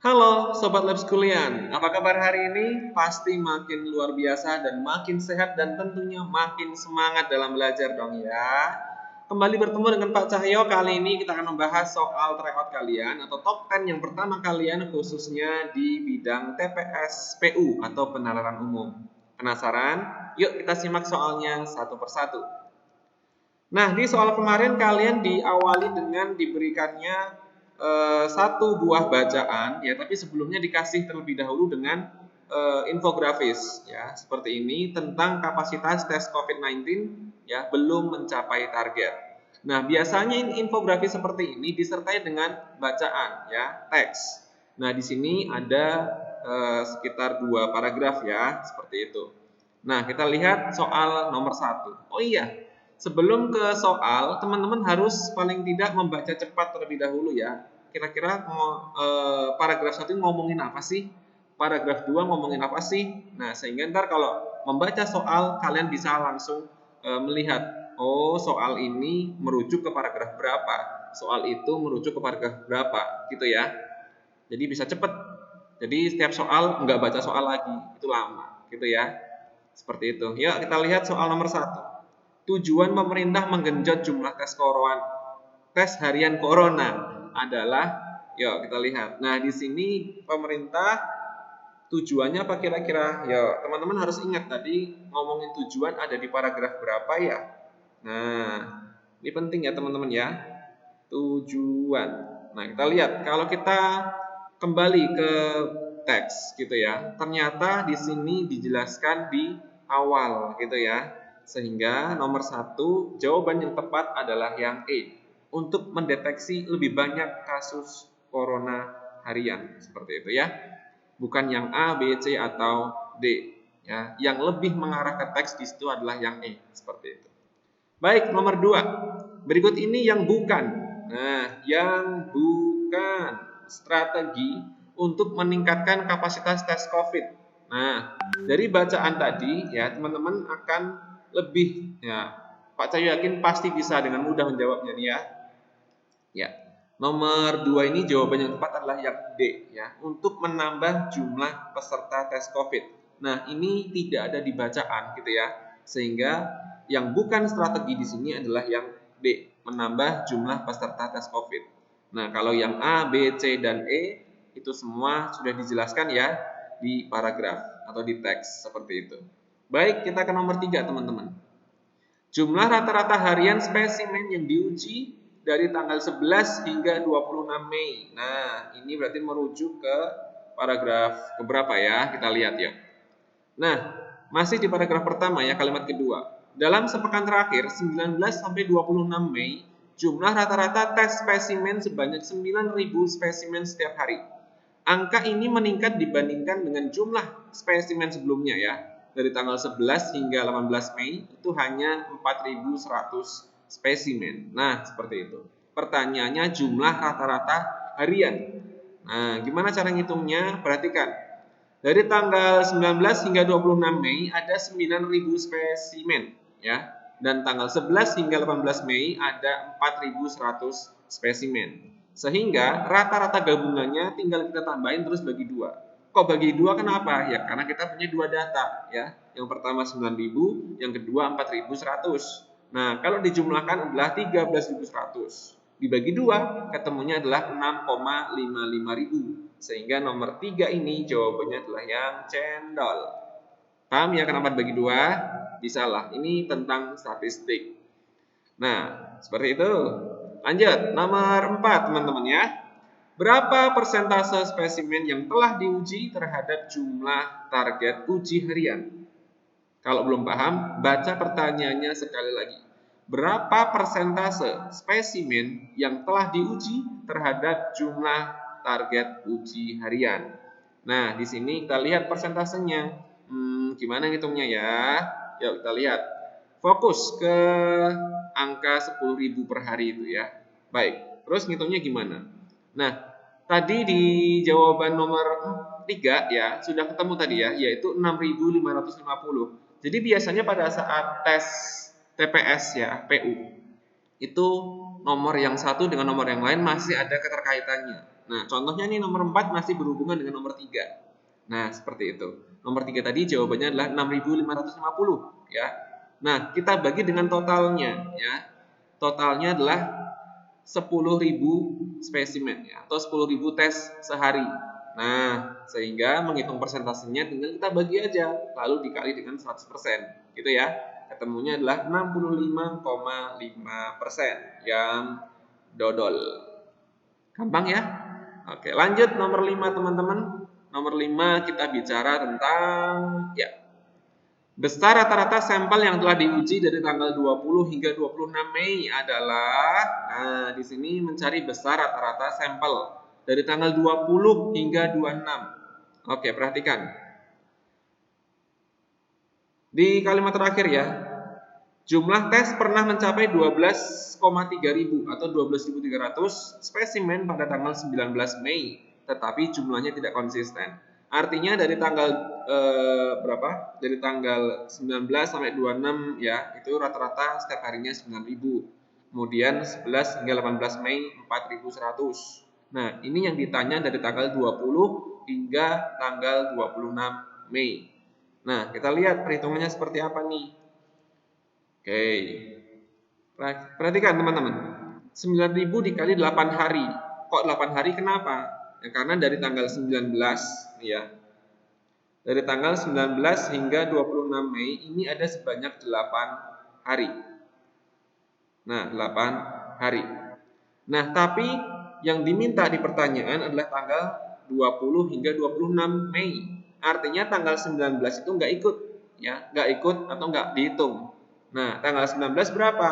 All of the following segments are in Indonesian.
Halo Sobat Lab Kuliah, apa kabar hari ini? Pasti makin luar biasa dan makin sehat dan tentunya makin semangat dalam belajar dong ya. Kembali bertemu dengan Pak Cahyo, kali ini kita akan membahas soal tryout kalian atau top 10 yang pertama kalian khususnya di bidang TPS PU atau penalaran umum. Penasaran? Yuk kita simak soalnya satu persatu. Nah, di soal kemarin kalian diawali dengan diberikannya satu buah bacaan, ya, tapi sebelumnya dikasih terlebih dahulu dengan infografis, ya, seperti ini tentang kapasitas tes COVID-19, ya, belum mencapai target. Nah, biasanya infografis seperti ini disertai dengan bacaan, ya, teks. Nah, di sini ada sekitar 2 paragraf, ya, seperti itu. Nah, kita lihat soal nomor 1. Oh iya, sebelum ke soal, teman-teman harus paling tidak membaca cepat terlebih dahulu ya. Kira-kira paragraf 1 ngomongin apa sih? Paragraf 2 ngomongin apa sih? Nah, sehingga ntar kalau membaca soal, kalian bisa langsung melihat, oh soal ini merujuk ke paragraf berapa, soal itu merujuk ke paragraf berapa, gitu ya. Jadi bisa cepat. Jadi setiap soal nggak baca soal lagi, itu lama, gitu ya. Seperti itu. Yuk kita lihat soal nomor 1. Tujuan pemerintah menggenjot jumlah tes harian corona adalah, yuk kita lihat. Nah, di sini pemerintah tujuannya apa kira-kira? Yuk, teman-teman harus ingat tadi ngomongin tujuan ada di paragraf berapa ya? Nah, ini penting ya teman-teman ya. Tujuan. Nah, kita lihat kalau kita kembali ke teks gitu ya. Ternyata di sini dijelaskan di awal gitu ya. Sehingga nomor 1 jawaban yang tepat adalah yang E. Untuk mendeteksi lebih banyak kasus corona harian seperti itu ya. Bukan yang A, B, C atau D ya. Yang lebih mengarah ke teks di situ adalah yang E seperti itu. Baik, nomor 2. Berikut ini yang bukan. Nah, yang bukan strategi untuk meningkatkan kapasitas tes COVID. Nah, dari bacaan tadi ya, teman-teman akan lebih ya. Pak Cahyo yakin pasti bisa dengan mudah menjawabnya nih ya. Ya. Nomor 2 ini jawaban yang tepat adalah yang D ya, untuk menambah jumlah peserta tes COVID. Nah, ini tidak ada di bacaan gitu ya. Sehingga yang bukan strategi di sini adalah yang D, menambah jumlah peserta tes COVID. Nah, kalau yang A, B, C, dan E itu semua sudah dijelaskan ya di paragraf atau di teks seperti itu. Baik, kita ke nomor 3 teman-teman. Jumlah rata-rata harian spesimen yang diuji dari tanggal 11 hingga 26 Mei. Nah, ini berarti merujuk ke paragraf keberapa ya? Kita lihat ya. Nah, masih di paragraf pertama ya, kalimat kedua. Dalam sepekan terakhir 19 sampai 26 Mei, jumlah rata-rata tes spesimen sebanyak 9.000 spesimen setiap hari. Angka ini meningkat dibandingkan dengan jumlah spesimen sebelumnya ya. Dari tanggal 11 hingga 18 Mei itu hanya 4.100 spesimen. Nah, seperti itu. Pertanyaannya jumlah rata-rata harian. Nah, gimana cara ngitungnya? Perhatikan. Dari tanggal 19 hingga 26 Mei ada 9.000 spesimen ya. Dan tanggal 11 hingga 18 Mei ada 4.100 spesimen. Sehingga rata-rata gabungannya tinggal kita tambahin terus bagi 2. Kok bagi 2 kenapa? Ya karena kita punya 2 data ya. Yang pertama 9.000, yang kedua 4.100. Nah, kalau dijumlahkan adalah 13.100. Dibagi 2 ketemunya adalah 6,55 ribu. Sehingga nomor 3 ini jawabannya adalah yang cendol. Paham ya kenapa bagi 2? Bisa lah, ini tentang statistik. Nah, seperti itu. Lanjut, nomor 4 teman-teman ya. Berapa persentase spesimen yang telah diuji terhadap jumlah target uji harian? Kalau belum paham, baca pertanyaannya sekali lagi. Berapa persentase spesimen yang telah diuji terhadap jumlah target uji harian? Nah, di sini kita lihat persentasenya. Gimana ngitungnya ya? Yuk kita lihat. Fokus ke angka 10.000 per hari itu ya. Baik, terus ngitungnya gimana? Nah, tadi di jawaban nomor 3 ya, sudah ketemu tadi ya, yaitu 6.550. Jadi biasanya pada saat tes TPS ya, PU, itu nomor yang satu dengan nomor yang lain masih ada keterkaitannya. Nah, contohnya nih nomor 4 masih berhubungan dengan nomor 3. Nah, seperti itu. Nomor 3 tadi jawabannya adalah 6.550 ya. Nah, kita bagi dengan totalnya ya. Totalnya adalah 10.000 spesimen ya, atau 10.000 tes sehari. Nah, sehingga menghitung persentasenya tinggal kita bagi aja, lalu dikali dengan 100%. Gitu ya. Ketemunya adalah 65,5% yang dodol. Gampang ya? Oke, lanjut nomor 5 teman-teman. Nomor 5 kita bicara tentang ya, besar rata-rata sampel yang telah diuji dari tanggal 20 hingga 26 Mei adalah, nah di sini mencari besar rata-rata sampel dari tanggal 20 hingga 26. Oke, perhatikan. Di kalimat terakhir ya, jumlah tes pernah mencapai 12,3 ribu atau 12.300 spesimen pada tanggal 19 Mei, tetapi jumlahnya tidak konsisten. Artinya dari tanggal berapa? Dari tanggal 19 sampai 26 ya, itu rata-rata setiap harinya 9.000. Kemudian 11 hingga 18 Mei 4.100. Nah, ini yang ditanya dari tanggal 20 hingga tanggal 26 Mei. Nah, kita lihat perhitungannya seperti apa nih. Oke. Perhatikan teman-teman. 9.000 dikali 8 hari. Kok 8 hari kenapa? Ya, karena dari tanggal 19 ya. Dari tanggal 19 hingga 26 Mei ini ada sebanyak 8 hari. Nah, 8 hari. Nah, tapi yang diminta di pertanyaan adalah tanggal 20 hingga 26 Mei. Artinya tanggal 19 itu nggak ikut ya, nggak ikut atau nggak dihitung. Nah, tanggal 19 berapa?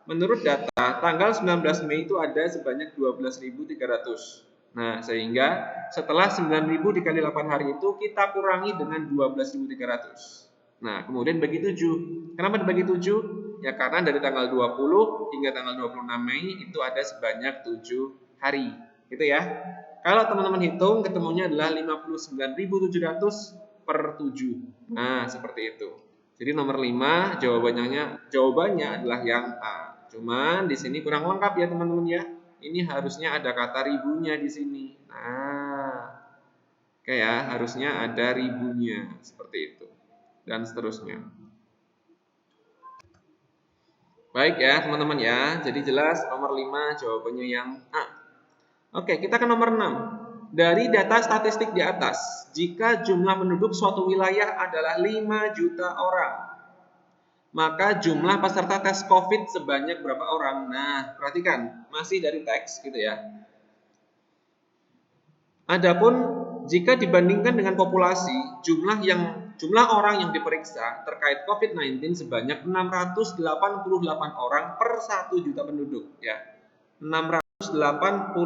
Menurut data, tanggal 19 Mei itu ada sebanyak 12.300. Nah, sehingga setelah 9.000 dikali 8 hari itu kita kurangi dengan 12.300. Nah, kemudian bagi 7. Kenapa dibagi 7? Ya karena dari tanggal 20 hingga tanggal 26 Mei itu ada sebanyak 7 hari. Gitu ya. Kalau teman-teman hitung ketemunya adalah 59.700 per 7. Nah, seperti itu. Jadi nomor 5 jawabannya adalah yang A. Cuman di sini kurang lengkap ya teman-teman ya. Ini harusnya ada kata ribunya di sini. Nah, oke ya, harusnya ada ribunya seperti itu. Dan seterusnya. Baik ya teman-teman ya. Jadi jelas nomor 5 jawabannya yang A. Oke, kita ke nomor 6. Dari data statistik di atas, jika jumlah penduduk suatu wilayah adalah 5 juta orang, maka jumlah peserta tes COVID sebanyak berapa orang? Nah, perhatikan, masih dari teks gitu ya. Adapun jika dibandingkan dengan populasi, jumlah orang yang diperiksa terkait COVID-19 sebanyak 688 orang per 1 juta penduduk ya. 688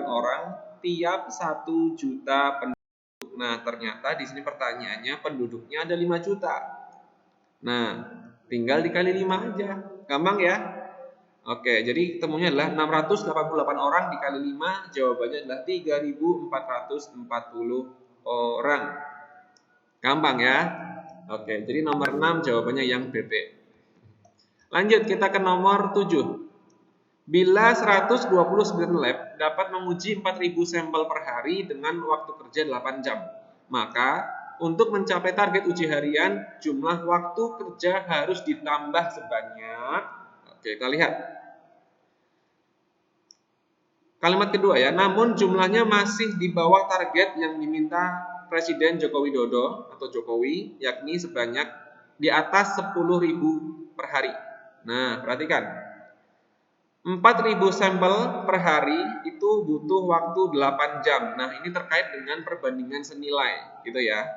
orang tiap 1 juta penduduk. Nah, ternyata di sini pertanyaannya penduduknya ada 5 juta. Nah, tinggal dikali 5 aja. Gampang ya? Oke, jadi ketemunya adalah 688 orang dikali 5, jawabannya adalah 3.440 orang. Gampang ya? Oke, jadi nomor 6 jawabannya yang BP. Lanjut, kita ke nomor 7. Bila 129 lab dapat menguji 4.000 sampel per hari dengan waktu kerja 8 jam, maka untuk mencapai target uji harian, jumlah waktu kerja harus ditambah sebanyak. Oke, kita lihat. Kalimat kedua ya, namun jumlahnya masih di bawah target yang diminta Presiden Joko Widodo atau Jokowi, yakni sebanyak di atas 10.000 per hari. Nah, perhatikan. 4.000 sampel per hari itu butuh waktu 8 jam. Nah, ini terkait dengan perbandingan senilai, gitu ya.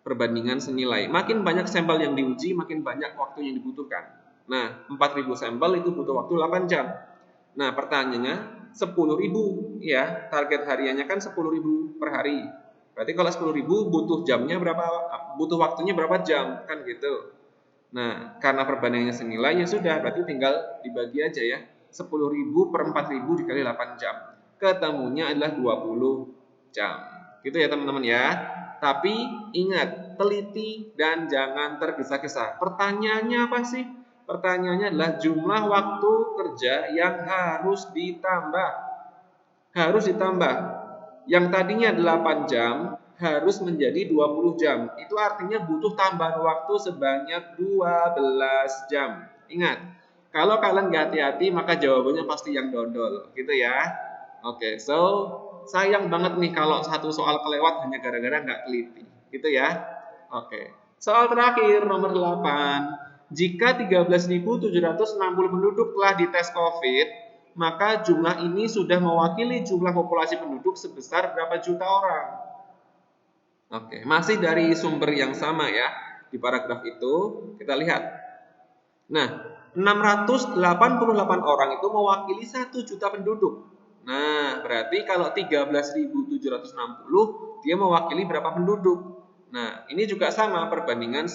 Perbandingan senilai. Makin banyak sampel yang diuji, makin banyak waktu yang dibutuhkan. Nah, 4.000 sampel itu butuh waktu 8 jam. Nah, pertanyaannya 10.000 ya, target hariannya kan 10.000 per hari. Berarti kalau 10.000 butuh jamnya berapa? Butuh waktunya berapa jam? Kan gitu. Nah, karena perbandingannya senilai ya sudah, berarti tinggal dibagi aja ya. 10.000 per 4.000 dikali 8 jam. Ketemunya adalah 20 jam. Gitu ya teman-teman ya. Tapi ingat, teliti dan jangan tergesa-gesa. Pertanyaannya apa sih? Pertanyaannya adalah jumlah waktu kerja yang harus ditambah. harus ditambah. Yang tadinya 8 jam harus menjadi 20 jam. Itu artinya butuh tambahan waktu sebanyak 12 jam. Ingat, kalau kalian nggak hati-hati maka jawabannya pasti yang dodol, gitu ya. Oke, so sayang banget nih kalau satu soal kelewat hanya gara-gara nggak teliti, gitu ya. Oke, soal terakhir nomor 8. Jika 13.760 penduduk telah dites COVID, maka jumlah ini sudah mewakili jumlah populasi penduduk sebesar berapa juta orang? Oke, masih dari sumber yang sama ya. Di paragraf itu kita lihat. Nah, 688 orang itu mewakili 1 juta penduduk. Nah, berarti kalau 13.760 dia mewakili berapa penduduk? Nah, ini juga sama perbandingan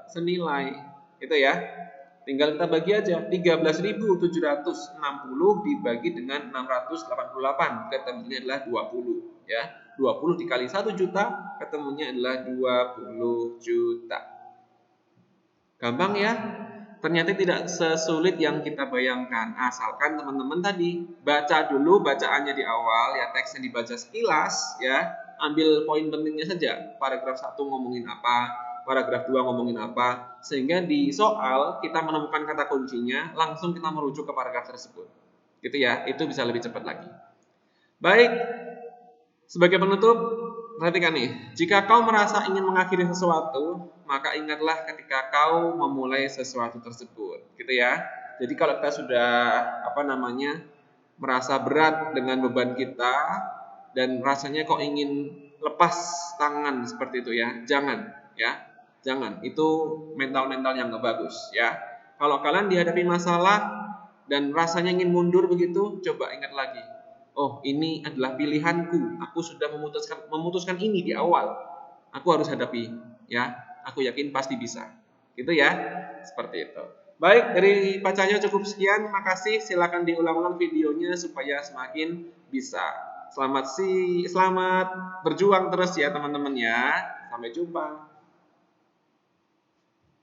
senilai. Gitu ya. Tinggal kita bagi aja. 13.760 dibagi dengan 688, ketemunya adalah 20 ya. 20 dikali 1 juta, ketemunya adalah 20 juta. Gampang ya? Ternyata tidak sesulit yang kita bayangkan. Asalkan teman-teman tadi baca dulu bacaannya di awal ya, teksnya dibaca sekilas ya. Ambil poin pentingnya saja. Paragraf 1 ngomongin apa, paragraf 2 ngomongin apa, sehingga di soal kita menemukan kata kuncinya, langsung kita merujuk ke paragraf tersebut. Gitu ya, itu bisa lebih cepat lagi. Baik, sebagai penutup, perhatikan nih, jika kau merasa ingin mengakhiri sesuatu, maka ingatlah ketika kau memulai sesuatu tersebut, gitu ya. Jadi kalau kita sudah merasa berat dengan beban kita dan rasanya kok ingin lepas tangan seperti itu ya, jangan ya, jangan. Itu mental-mental yang gak bagus ya. Kalau kalian dihadapi masalah dan rasanya ingin mundur begitu, coba ingat lagi. Oh, ini adalah pilihanku. Aku sudah memutuskan ini di awal. Aku harus hadapi, ya. Aku yakin pasti bisa. Gitu ya. Seperti itu. Baik, dari Pak Cahyo cukup sekian. Makasih. Silakan diulang-ulang videonya supaya semakin bisa. Selamat berjuang terus ya teman-teman ya. Sampai jumpa.